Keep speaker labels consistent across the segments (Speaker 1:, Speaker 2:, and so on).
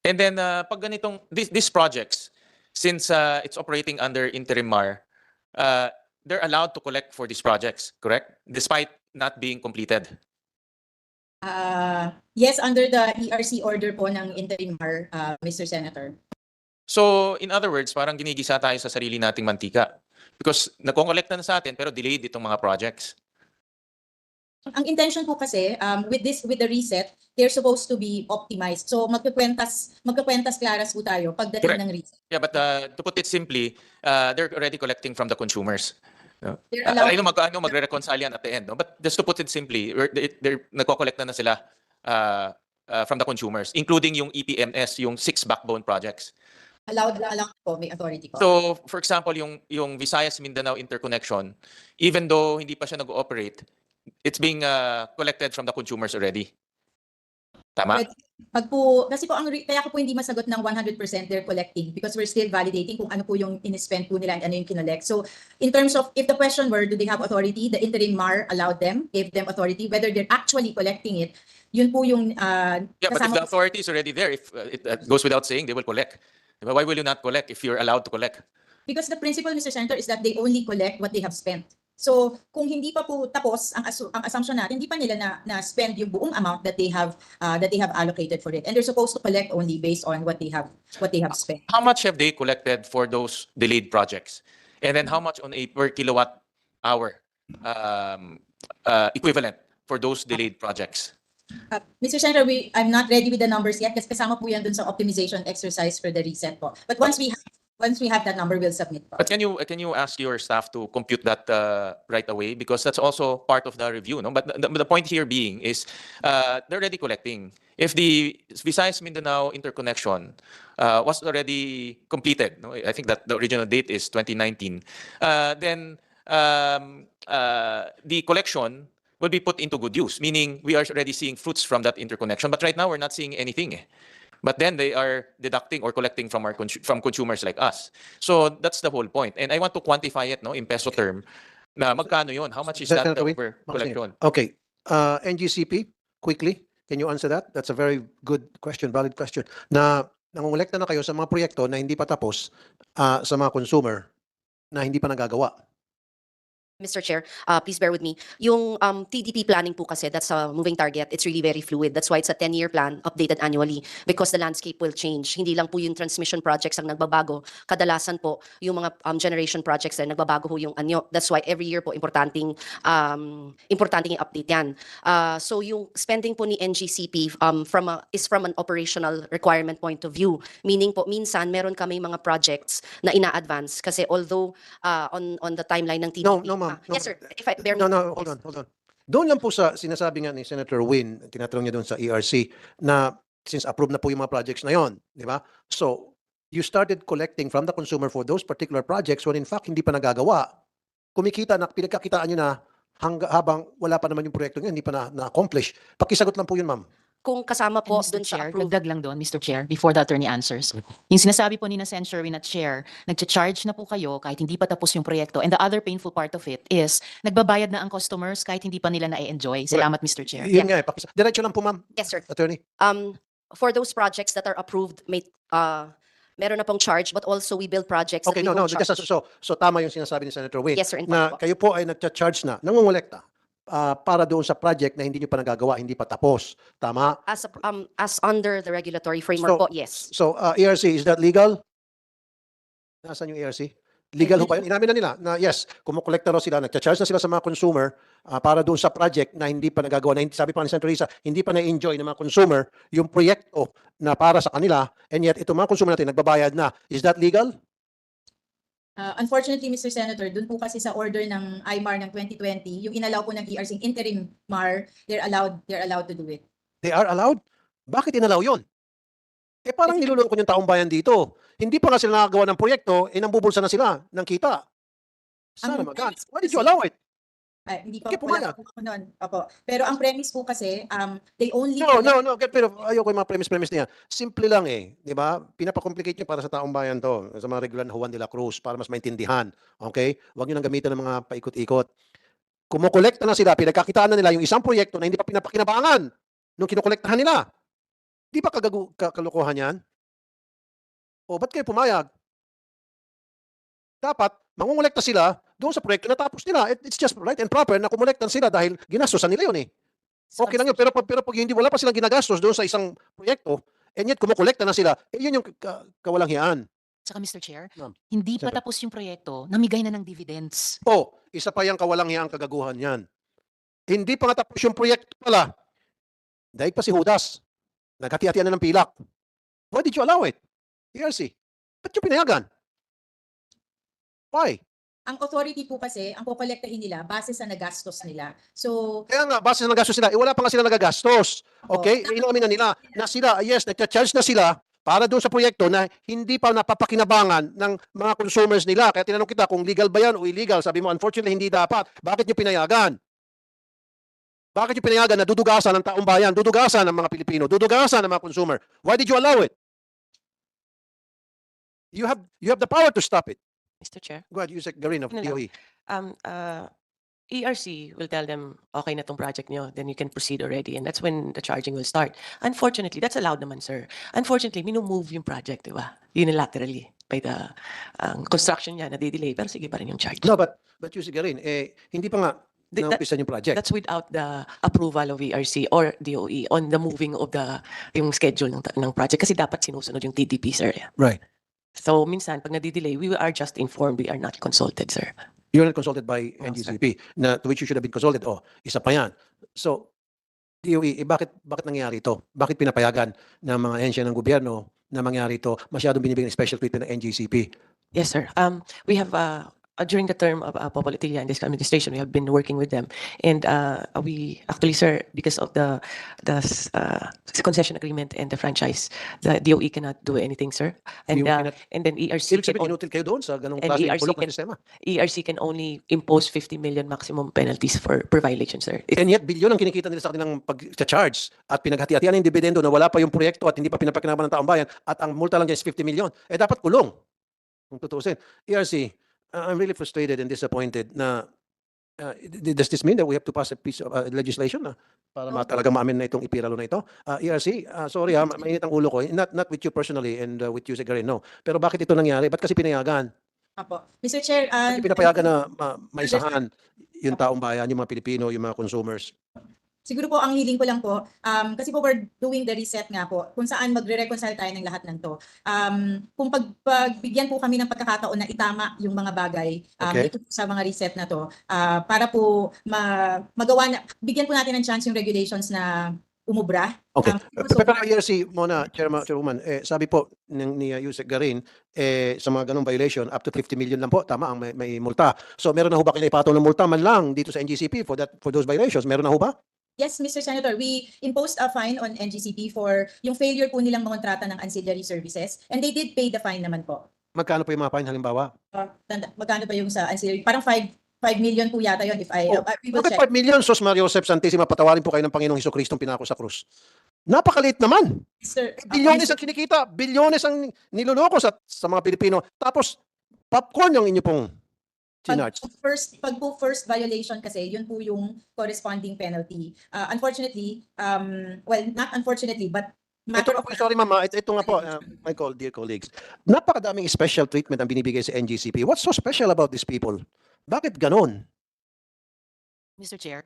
Speaker 1: And then pag ganitong these projects, since it's operating under interim MAR, they're allowed to collect for these projects, correct? Despite not being completed.
Speaker 2: Yes, under the ERC order po ng interim MAR, Mr. Senator.
Speaker 1: So in other words, parang ginigisa tayo sa sarili nating mantika. Because nagko-collect na sa atin pero delayed itong mga projects.
Speaker 2: Ang intention po kasi with the reset, they're supposed to be optimized. So magkukwentas claras po tayo pagdating
Speaker 1: Correct.
Speaker 2: ng reset.
Speaker 1: Yeah, but to put it simply, they're already collecting from the consumers. No?
Speaker 2: They're allowed-
Speaker 1: I know magre-reconcile yan at the end, no? But just to put it simply, they're nagko-collect na sila from the consumers, including yung EPMS, yung 6 backbone projects.
Speaker 2: Allowed po, may authority po.
Speaker 1: So, for example, yung Visayas-Mindanao interconnection, even though hindi pa siya nag-ooperate, it's being collected from the consumers already. Tama?
Speaker 2: Kasi po kaya ko po hindi masagot ng 100% they're collecting because we're still validating kung ano po yung in-spend po nila and ano yung kinolect. So, in terms of, if the question were, do they have authority? The interim MAR allowed them, gave them authority. Whether they're actually collecting it, yun po yung
Speaker 1: yeah, but if the authority is already there, if it goes without saying, they will collect. Why will you not collect if you're allowed to collect?
Speaker 2: Because the principle, Mr. Senator, is that they only collect what they have spent. So, kung hindi pa po tapos ang assumption natin, hindi pa nila na spend yung buong amount that they have allocated for it, and they're supposed to collect only based on what they have spent.
Speaker 1: How much have they collected for those delayed projects, and then how much on a per kilowatt hour equivalent for those delayed projects?
Speaker 2: Mr. Senator, I'm not ready with the numbers yet kasi kasama po yan dun sa optimization exercise for the reset po. But once we have that number, we'll submit po.
Speaker 1: But can you ask your staff to compute that right away, because that's also part of the review, no? But the point here being is they're already collecting. If the Visayas Mindanao interconnection was already completed, no? I think that the original date is 2019. Then the collection will be put into good use, meaning we are already seeing fruits from that interconnection. But right now, we're not seeing anything. But then they are deducting or collecting from from consumers like us. So that's the whole point. And I want to quantify it, no, in peso term. Na magkano yun? How much is that over collection?
Speaker 3: Okay. NGCP, quickly, can you answer that? That's a very good question, valid question. Na nangongolekta na kayo sa mga proyekto na hindi pa tapos sa mga consumer na hindi pa nagagawa.
Speaker 4: Mr. Chair, please bear with me. Yung TDP planning po kasi, that's a moving target. It's really very fluid. That's why it's a 10-year plan, updated annually, because the landscape will change. Hindi lang po yung transmission projects ang nagbabago. Kadalasan po, yung mga generation projects na nagbabago po yung anyo. That's why every year po, importanteng i-update yan. So yung spending po ni NGCP is from an operational requirement point of view. Meaning po, minsan, meron kami mga projects na ina-advance. Kasi although on the timeline ng TDP,
Speaker 3: No, ma'am.
Speaker 4: yes, sir. If I bear
Speaker 3: No,
Speaker 4: me-
Speaker 3: hold on. Doon lang po sa sinasabi nga ni Senator Win, tinatanong niya doon sa ERC, na since approved na po yung mga projects na yon, di ba? So, you started collecting from the consumer for those particular projects when in fact hindi pa nagagawa. Kumikita na, pinagkakitaan nyo na habang wala pa naman yung proyekto nyo, hindi pa na-accomplish. Pakisagot lang po yun, ma'am.
Speaker 4: kung kasama po
Speaker 5: Mr.
Speaker 4: dun sa
Speaker 5: Chair,
Speaker 4: approved.
Speaker 5: dagdag lang doon, Mr. Chair, before the attorney answers. Yung sinasabi po ni na Sen. Sherwin at Chair, nagcha-charge na po kayo kahit hindi pa tapos yung proyekto. And the other painful part of it is, nagbabayad na ang customers kahit hindi pa nila na-enjoy. Salamat, Mr. Chair.
Speaker 3: Yun nga diretso lang po, ma'am.
Speaker 4: Yes, sir.
Speaker 3: Attorney.
Speaker 4: For those projects that are approved, meron na pong charge, but also we build projects
Speaker 3: Okay,
Speaker 4: that we
Speaker 3: no,
Speaker 4: won't charge.
Speaker 3: so tama yung sinasabi ni Senator Win.
Speaker 4: Yes, sir, in
Speaker 3: Na
Speaker 4: fact po.
Speaker 3: kayo po ay nagcha-charge na, nangongolekta para doon sa project na hindi nyo pa nagagawa, hindi pa tapos. Tama?
Speaker 4: As under the regulatory framework po, yes.
Speaker 3: So, ERC, is that legal? Nasaan yung ERC? Legal ho ba yun? Inamin na nila na yes, kumukolekta raw sila, nagcha-charge na sila sa mga consumer para doon sa project na hindi pa nagagawa. Sabi pa ni Senator Risa, hindi pa na-enjoy ng mga consumer yung proyekto na para sa kanila, and yet itong mga consumer natin nagbabayad na. Is that legal?
Speaker 2: Unfortunately, Mr. Senator, dun po kasi sa order ng IMAR ng 2020, yung inalaw po ng ERC interim MAR, they're allowed to do it.
Speaker 3: They are allowed? Bakit inalaw yun? Eh parang nilulungkot yung taong bayan dito. Hindi pa nga sila nakagawa ng proyekto, nambubulsa na sila ng kita. Sana magan. Why did you allow it?
Speaker 2: Hindi pa
Speaker 3: Bakit pumayag?
Speaker 2: po ako nun. Opo. Pero ang premise po kasi, they only...
Speaker 3: No. Pero ayoko yung mga premise na yan. Simple lang eh. Di ba? Pinapakomplicate nyo para sa taong bayan to. Sa mga regular na Juan de la Cruz para mas maintindihan. Okay? Huwag nyo nang gamitan ng mga paikot-ikot. Kumukolekta na sila, pinagkakitaan na nila yung isang proyekto na hindi pa pinapakinabangan nung kinukolektahan nila. Di ba kalokohan yan? O ba't kayo pumayag? Dapat, mangungulekta sila doon sa proyekto na tapos nila. It's just right and proper na kumulektan sila dahil ginastosan nila yun eh. Okay lang yun. Pero pag hindi wala pa silang ginagastos doon sa isang proyekto, and yet kumukolekta na sila, yun yung kawalanghiyaan.
Speaker 5: Saka Mr. Chair,
Speaker 3: Ma'am,
Speaker 5: hindi pa
Speaker 3: Senator.
Speaker 5: tapos yung proyekto, namigay na ng dividends.
Speaker 3: Isa pa yung kawalanghiyaan kagaguhan yan. Hindi pa nga tapos yung proyekto pala. Daig pa si Judas. Naghati-hatian na ng pilak. Why did you allow it? ERC. Ba't yung pinayagan? Why?
Speaker 2: Ang authority po kasi, ang kukolektahin nila base sa nagastos nila. So,
Speaker 3: Kaya nga, base sa nagastos sila, wala pa nga sila nagagastos. Okay? Inamin na nila na sila, yes, nagcha-charge na sila para doon sa proyekto na hindi pa napapakinabangan ng mga consumers nila. Kaya tinanong kita kung legal ba yan o illegal. Sabi mo, unfortunately, hindi dapat. Bakit nyo pinayagan? Bakit nyo pinayagan na dudugasan ng taong bayan, dudugasan ng mga Pilipino, dudugasan ng mga consumer? Why did you allow it? You have the power to stop it.
Speaker 6: Mr. Chair,
Speaker 3: Go ahead, Yusek Garin of
Speaker 6: Ano lang?
Speaker 3: DOE.
Speaker 6: ERC will tell them, okay na tong project nyo, then you can proceed already. And that's when the charging will start. Unfortunately, that's allowed naman, sir. Unfortunately, minumove yung project, di ba? Unilaterally by the construction niya, nadidelay. Pero sige pa rin yung charge.
Speaker 3: No, but Yusek Garin, hindi pa nga
Speaker 6: That-
Speaker 3: na-umpisa yung project.
Speaker 6: That's without the approval of ERC or DOE on the moving of yung schedule ng project. Kasi dapat sinusunod yung TDP, sir.
Speaker 3: Right.
Speaker 6: So, minsan, pag nadidelay, we are just informed. We are not consulted, sir.
Speaker 3: You're not consulted by
Speaker 6: No, sir.
Speaker 3: NGCP, to which you should have been consulted. Isa pa yan. So, DOE, bakit nangyayari ito? Bakit pinapayagan ng mga ahensya ng gobyerno na mangyari ito? Masyadong binibigyan ng special treatment ng NGCP.
Speaker 6: Yes, sir. We have during the term of Popolitilla and this administration, we have been working with them, and we actually, sir, because of the concession agreement and the franchise, the DOE cannot do anything, sir, and
Speaker 3: DOE cannot-
Speaker 6: and then ERC
Speaker 3: Ibig
Speaker 6: can
Speaker 3: sabihin, inutil kayo doon sa ganong
Speaker 6: and
Speaker 3: klase
Speaker 6: ERC
Speaker 3: bulok na
Speaker 6: can-
Speaker 3: sistema.
Speaker 6: ERC can only impose 50 million maximum penalties per violation, sir.
Speaker 3: And yet, bilyon ang kinikita nila sa kanilang pag-charge at pinaghati-hatian ng dividendo na wala pa yung proyekto at hindi pa pinapakinabangan ng taong bayan at ang multa lang dyan is 50 million. Dapat kulong. Kung tutuusin. ERC, I'm really frustrated and disappointed na does this mean that we have to pass a piece of legislation na para talagang maamin na itong ipiralo na ito? ERC, sorry mainit ang ulo ko. Not with you personally and with you, Secretary, no. Pero bakit ito nangyari? Ba't kasi pinayagan?
Speaker 2: Apo. Mr. Chair,
Speaker 3: Bakit pinapayagan na maisahan yung taong bayan, yung mga Pilipino, yung mga consumers?
Speaker 2: siguro po ang hiling ko lang po, kasi po we're doing the reset nga po, kung saan magre-reconcile tayo ng lahat ng to. Kung pagbigyan po kami ng pagkakataon na itama yung mga bagay
Speaker 3: Okay.
Speaker 2: dito sa mga reset na to, para po magawa na, bigyan po natin ng chance yung regulations na umubra.
Speaker 3: Okay.
Speaker 2: So-
Speaker 3: Pero ERC muna, Chairwoman, sabi po ni Yusek Garin, sa mga ganong violation, up to 50 million lang po, tama, ang may multa. So meron na ho ba kayo ipataw ng multa man lang dito sa NGCP for those violations? Meron na ho ba?
Speaker 2: Yes, Mr. Senator, we imposed a fine on NGCP for yung failure po nilang mangontrata ng ancillary services, and they did pay the fine naman po.
Speaker 3: Magkano po yung mga fine halimbawa?
Speaker 2: Magkano ba yung sa ancillary? Parang 5 million po yata yon if we will
Speaker 3: Bakit
Speaker 2: check.
Speaker 3: 5 million? Sos Mario Joseph Santissima, patawarin po kayo ng Panginoong Hesus-Kristong pinako sa krus. Napakaliit naman.
Speaker 2: Sir,
Speaker 3: Bilyones ang kinikita, bilyones ang niloloko sa mga Pilipino. Tapos, popcorn yung inyo pong chinarge.
Speaker 2: pag po first violation kasi, yun po yung corresponding penalty. Unfortunately, well, not unfortunately, but
Speaker 3: Ito nga po, sorry mama, ito nga po, dear colleagues. Napakadaming special treatment ang binibigay sa NGCP. What's so special about these people? Bakit ganon?
Speaker 5: Mr. Chair.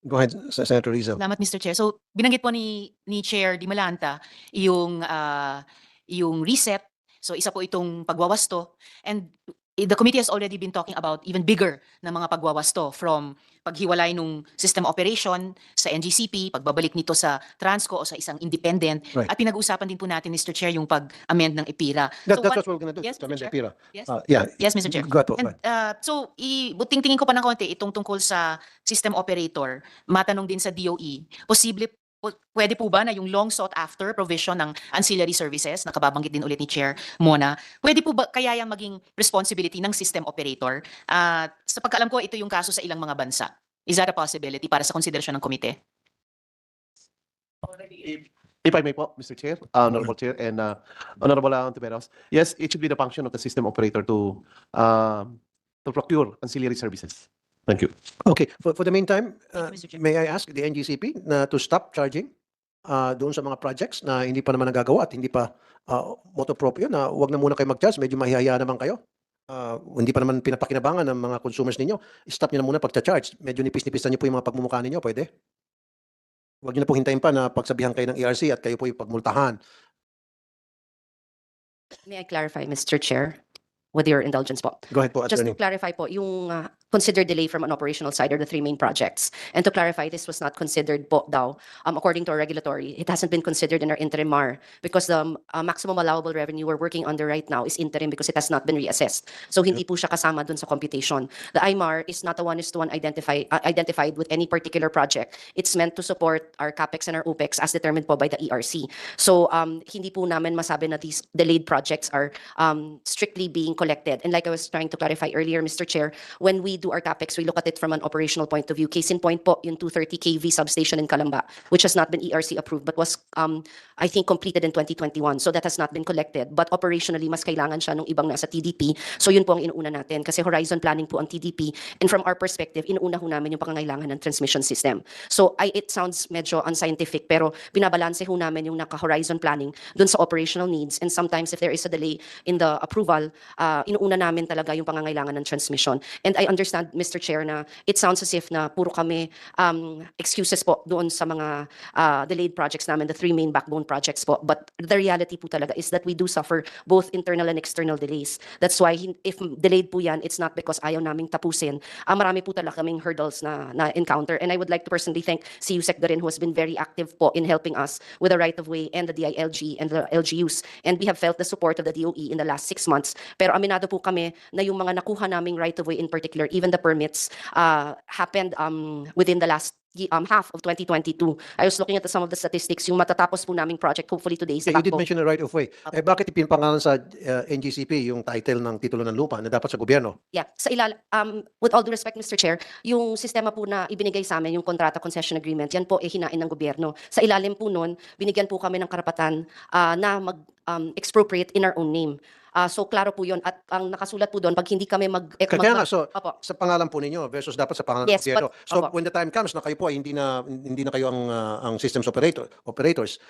Speaker 3: Go ahead, Senator Rizal.
Speaker 5: Salamat, Mr. Chair. So, binanggit po ni Chair Di Malanta yung reset. So, isa po itong pagwawasto. And the committee has already been talking about even bigger na mga pagwawasto, from paghiwalay nung system operation sa NGCP, pagbabalik nito sa Transco o sa isang independent.
Speaker 3: Right.
Speaker 5: At pinag-uusapan din po natin, Mr. Chair, yung pag-amend ng EPIRA.
Speaker 3: That's
Speaker 5: what-
Speaker 3: what we're going to do.
Speaker 5: Yes,
Speaker 3: to amend
Speaker 5: Mr.
Speaker 3: the PIRA.
Speaker 5: Yes.
Speaker 3: Yeah.
Speaker 5: Yes, Mr. Chair.
Speaker 3: Go ahead po.
Speaker 5: And so, buting-tingin ko pa ng konti itong tungkol sa system operator. Matanong din sa DOE, pwede po ba na yung long sought after provision ng ancillary services, nakababanggit din ulit ni Chair Mona, pwede po ba kaya yung maging responsibility ng system operator? Sa pagkaalam ko, ito yung kaso sa ilang mga bansa. Is that a possibility para sa konsiderasyon ng komite?
Speaker 7: If I may po, Mr. Chair, Honorable Chair, and Honorable Tiberos, yes, it should be the function of the system operator to procure ancillary services. Thank you.
Speaker 3: Okay. For the meantime,
Speaker 5: Thank you, Mr. Chair.
Speaker 3: may I ask the NGCP to stop charging doon sa mga projects na hindi pa naman nagagawa at hindi pa motu proprio na wag na muna kayo mag-charge, medyo mahihiya naman kayo. Hindi pa naman pinapakinabangan ng mga consumers ninyo. Stop niyo na muna pagcha-charge. Medyo nipis-nipisan niyo po yung mga pagmumukha ninyo, pwede? Wag niyo na po hintayin pa na pagsabihan kayo ng ERC at kayo po yung pagmultahan.
Speaker 4: May I clarify, Mr. Chair, with your indulgence po?
Speaker 3: Go ahead po,
Speaker 4: Just to
Speaker 3: Attorney.
Speaker 4: clarify po, yung considered delay from an operational side are the three main projects. And to clarify, this was not considered po daw, according to our regulatory. It hasn't been considered in our interim MAR because the maximum allowable revenue we're working under right now is interim because it has not been reassessed. So hindi po siya kasama dun sa computation. The IMAR is not a one-is-to-one identified with any particular project. It's meant to support our CAPEX and our OPEX as determined po by the ERC. So hindi po namin masabi na these delayed projects are strictly being collected. And like I was trying to clarify earlier, Mr. Chair, when we do our CAPEX, we look at it from an operational point of view. Case in point po, yung 230 kV substation in Calamba, which has not been ERC approved but was, I think, completed in 2021. So that has not been collected. But operationally, mas kailangan siya nung ibang nasa TDP. So yun po ang inuuna natin kasi horizon planning po ang TDP. And from our perspective, inuuna ho namin yung pangangailangan ng transmission system. So it sounds medyo unscientific pero binabalanse ho namin yung naka-horizon planning dun sa operational needs. And sometimes if there is a delay in the approval, inuuna namin talaga yung pangangailangan ng transmission. And I understand, Mr. Chair, na it sounds as if na puro kami excuses po doon sa mga delayed projects namin, the three main backbone projects po. But the reality po talaga is that we do suffer both internal and external delays. That's why if delayed po yan, it's not because ayaw naming tapusin. Marami po talaga kaming hurdles na encounter. And I would like to personally thank si Yusek Darin, who has been very active po in helping us with the right-of-way and the DILG and the LGUs. And we have felt the support of the DOE in the last 6 months. Pero aminado po kami na yung mga nakuha naming right-of-way in particular, even the permits, happened within the last half of 2022. I was looking at some of the statistics, yung matatapos po naming project, hopefully today, sa
Speaker 3: You did
Speaker 4: Bago.
Speaker 3: mention the right of way. Bakit ipinpangalan sa NGCP yung title ng titulo ng lupa na dapat sa gobyerno?
Speaker 4: Yeah, sa with all due respect, Mr. Chair, yung sistema po na ibinigay sa amin, yung kontrata concession agreement, yan po hinain ng gobyerno. Sa ilalim po nun, binigyan po kami ng karapatan na expropriate in our own name. So klaro po yun at ang nakasulat po doon, pag hindi kami
Speaker 3: Kaya nga, so
Speaker 4: Opo.
Speaker 3: sa pangalan po ninyo versus dapat sa pangalan ng
Speaker 4: Yes,
Speaker 3: gobyerno.
Speaker 4: but-
Speaker 3: So
Speaker 4: opo.
Speaker 3: when the time comes na kayo po ay hindi na kayo ang systems operators,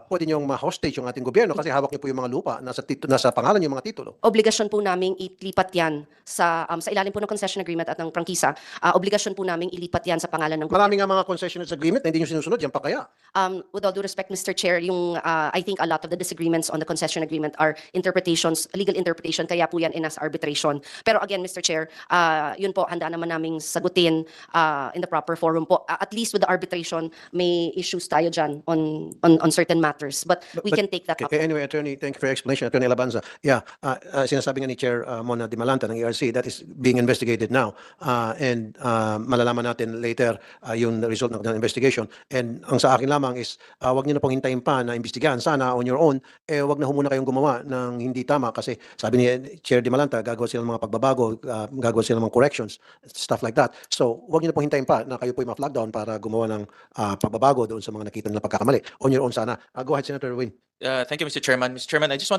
Speaker 3: pwede niyong ma-hostage yung ating gobyerno kasi hawak niyo po yung mga lupa, nasa pangalan yung mga titulo.
Speaker 4: Obligasyon po naming ilipat yan sa ilalim po ng concession agreement at ng prangkisa. Obligasyon po naming ilipat yan sa pangalan ng
Speaker 3: Marami nga mga concessioners agreement na hindi niyo sinusunod, yan pa kaya?
Speaker 4: With all due respect, Mr. Chair, yung I think a lot of the disagreements on the concession agreement are interpretations, legal interpretation, kaya po yan in as arbitration. Pero again, Mr. Chair, yun po, handa naman naming sagutin in the proper forum po. At least with the arbitration, may issues tayo dyan on certain matters. But we can take that up.
Speaker 3: Okay, anyway, Attorney, thank you for your explanation. Attorney Alabanza. Yeah, sinasabi nga ni Chair Mona Dimalanta ng ERC, that is being investigated now. And malalaman natin later yung result ng investigation. And ang sa akin lamang is, wag niyo na pong hintayin pa na imbestigahan. Sana on your own, wag na muna kayong gumawa ng hindi tama kasi sabi ni Chair Dimalanta, gagawa sila ng mga pagbabago, gagawa sila ng mga corrections, stuff like that. So, wag niyo na pong hintayin pa na kayo po ma-flag down para gumawa ng pagbabago doon sa mga nakita nilang pagkakamali. On your own sana. Go ahead, Senator Win.
Speaker 1: Thank you, Mr. Chairman. Mr. Chairman, I just want to